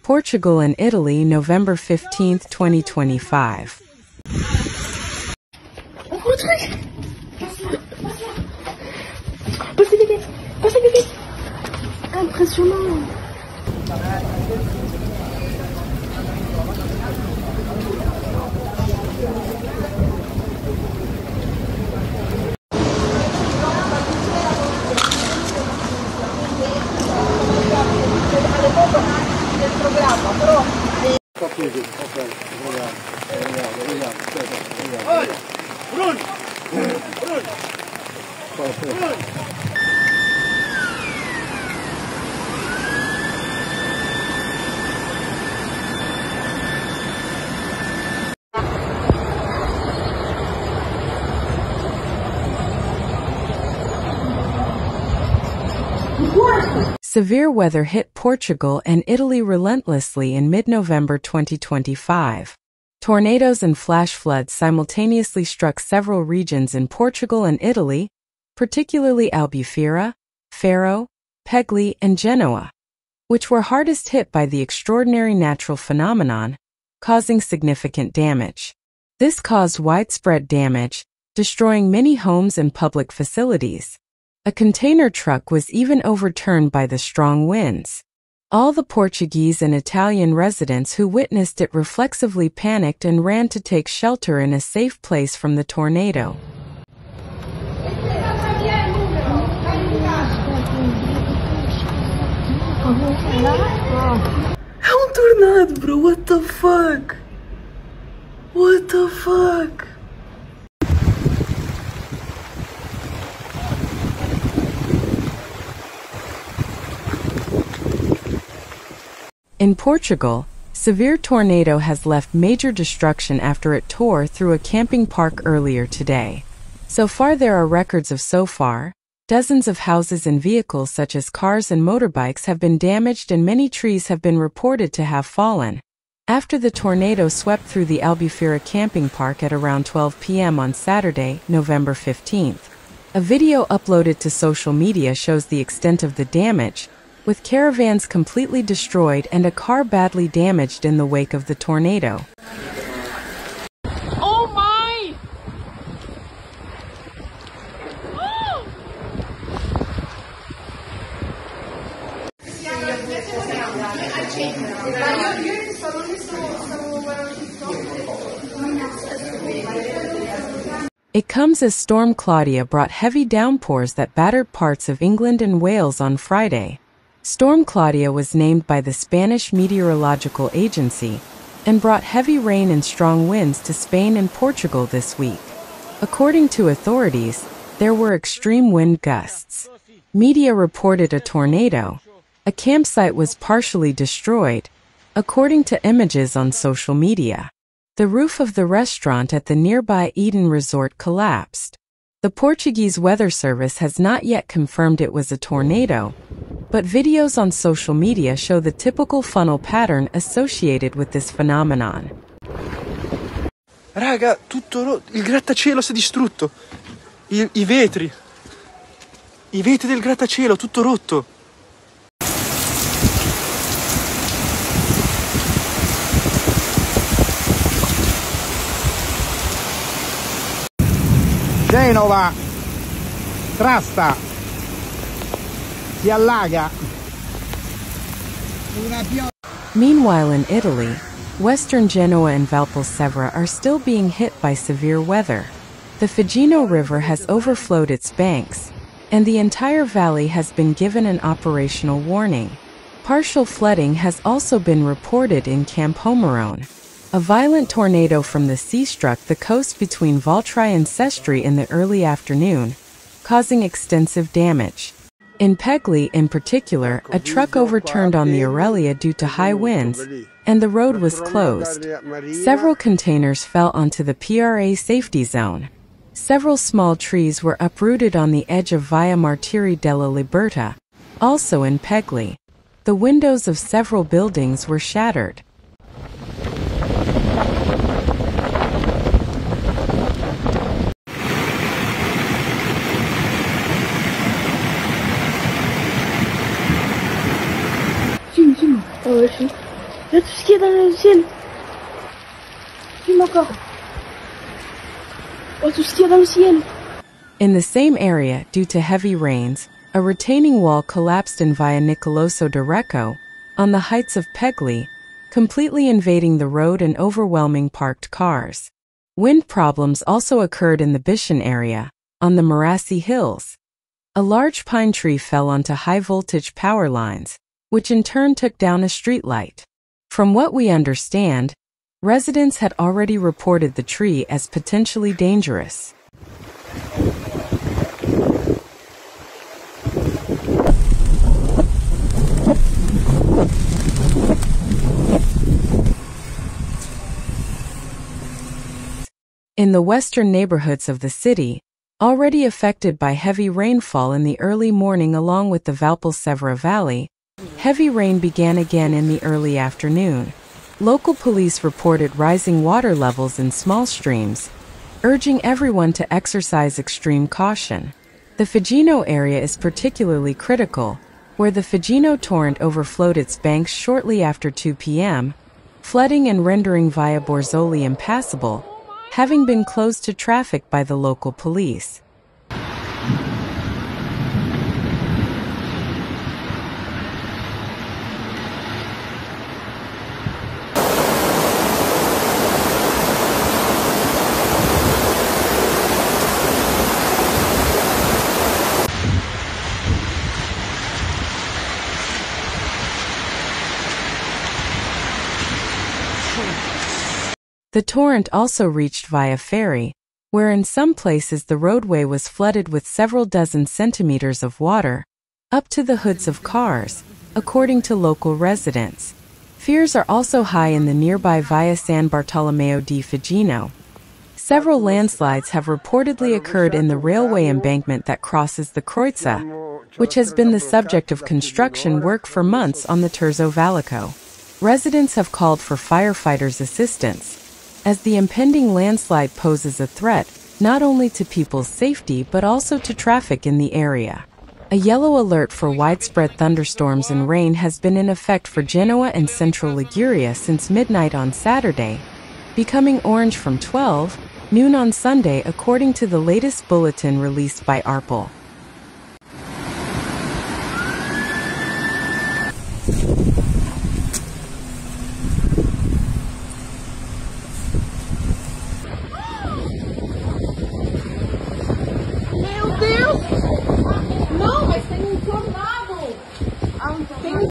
Portugal and Italy, November 15, 2025. Passez vite. Impressionnant. Severe weather hit Portugal and Italy relentlessly in mid-November 2025. Tornadoes and flash floods simultaneously struck several regions in Portugal and Italy, particularly Albufeira, Faro, Pegli, and Genoa, which were hardest hit by the extraordinary natural phenomenon, causing significant damage. This caused widespread damage, destroying many homes and public facilities. A container truck was even overturned by the strong winds. All the Portuguese and Italian residents who witnessed it reflexively panicked and ran to take shelter in a safe place from the tornado. É um tornado, bro. What the fuck? What the fuck? In Portugal, severe tornado has left major destruction after it tore through a camping park earlier today. So far there are records of dozens of houses and vehicles such as cars and motorbikes have been damaged and many trees have been reported to have fallen. After the tornado swept through the Albufeira camping park at around 12 p.m. on Saturday, November 15th. A video uploaded to social media shows the extent of the damage, with caravans completely destroyed and a car badly damaged in the wake of the tornado. Oh my! It comes as Storm Claudia brought heavy downpours that battered parts of England and Wales on Friday. Storm Claudia was named by the Spanish Meteorological Agency and brought heavy rain and strong winds to Spain and Portugal this week. According to authorities, there were extreme wind gusts. Media reported a tornado. A campsite was partially destroyed, according to images on social media. The roof of the restaurant at the nearby Eden Resort collapsed. The Portuguese Weather Service has not yet confirmed it was a tornado, but videos on social media show the typical funnel pattern associated with this phenomenon. Raga, tutto rotto, il grattacielo si è distrutto, i vetri del grattacielo, tutto rotto. Genova, Trasta, si allaga. Meanwhile in Italy, western Genoa and Valpolsevera are still being hit by severe weather. The Figino River has overflowed its banks, and the entire valley has been given an operational warning. Partial flooding has also been reported in Campomarone. A violent tornado from the sea struck the coast between Valtry and Sestri in the early afternoon, causing extensive damage. In Pegli in particular, a truck overturned on the Aurelia due to high winds, and the road was closed. Several containers fell onto the PRA safety zone. Several small trees were uprooted on the edge of Via Martiri della Libertà, also in Pegli. The windows of several buildings were shattered. Oh, Il y a tout ce qui est dans le ciel. Filme encore. Oh, tout ce qu'il y a dans le ciel. In the same area, due to heavy rains, a retaining wall collapsed in Via Nicoloso de Recco, on the heights of Pegli, completely invading the road and overwhelming parked cars. Wind problems also occurred in the Bishan area, on the Marassi Hills. A large pine tree fell onto high-voltage power lines, which in turn took down a streetlight. From what we understand, residents had already reported the tree as potentially dangerous. In the western neighborhoods of the city, already affected by heavy rainfall in the early morning along with the Valpolsevra Valley, heavy rain began again in the early afternoon. Local police reported rising water levels in small streams, urging everyone to exercise extreme caution. The Figino area is particularly critical, where the Figino torrent overflowed its banks shortly after 2 p.m., flooding and rendering Via Borzoli impassable, having been closed to traffic by the local police. The torrent also reached via ferry, where in some places the roadway was flooded with several dozen centimeters of water, up to the hoods of cars, according to local residents. Fears are also high in the nearby Via San Bartolomeo di Figino. Several landslides have reportedly occurred in the railway embankment that crosses the Croizza, which has been the subject of construction work for months on the Terzo Valico. Residents have called for firefighters' assistance, as the impending landslide poses a threat not only to people's safety but also to traffic in the area. A yellow alert for widespread thunderstorms and rain has been in effect for Genoa and central Liguria since midnight on Saturday, becoming orange from 12 noon on Sunday according to the latest bulletin released by ARPL. Meu Deus!